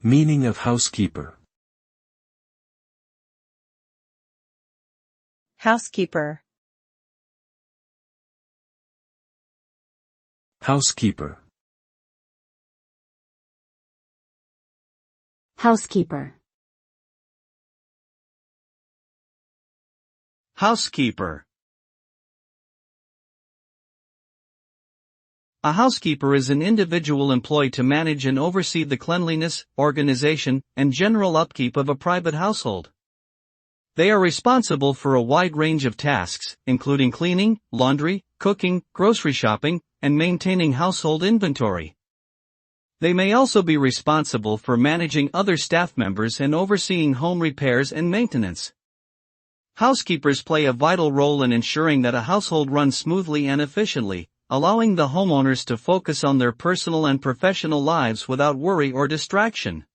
Meaning of housekeeper. Housekeeper. Housekeeper. Housekeeper. Housekeeper. A housekeeper is an individual employed to manage and oversee the cleanliness, organization, and general upkeep of a private household. They are responsible for a wide range of tasks, including cleaning, laundry, cooking, grocery shopping, and maintaining household inventory. They may also be responsible for managing other staff members and overseeing home repairs and maintenance. Housekeepers play a vital role in ensuring that a household runs smoothly and efficiently, allowing the homeowners to focus on their personal and professional lives without worry or distraction.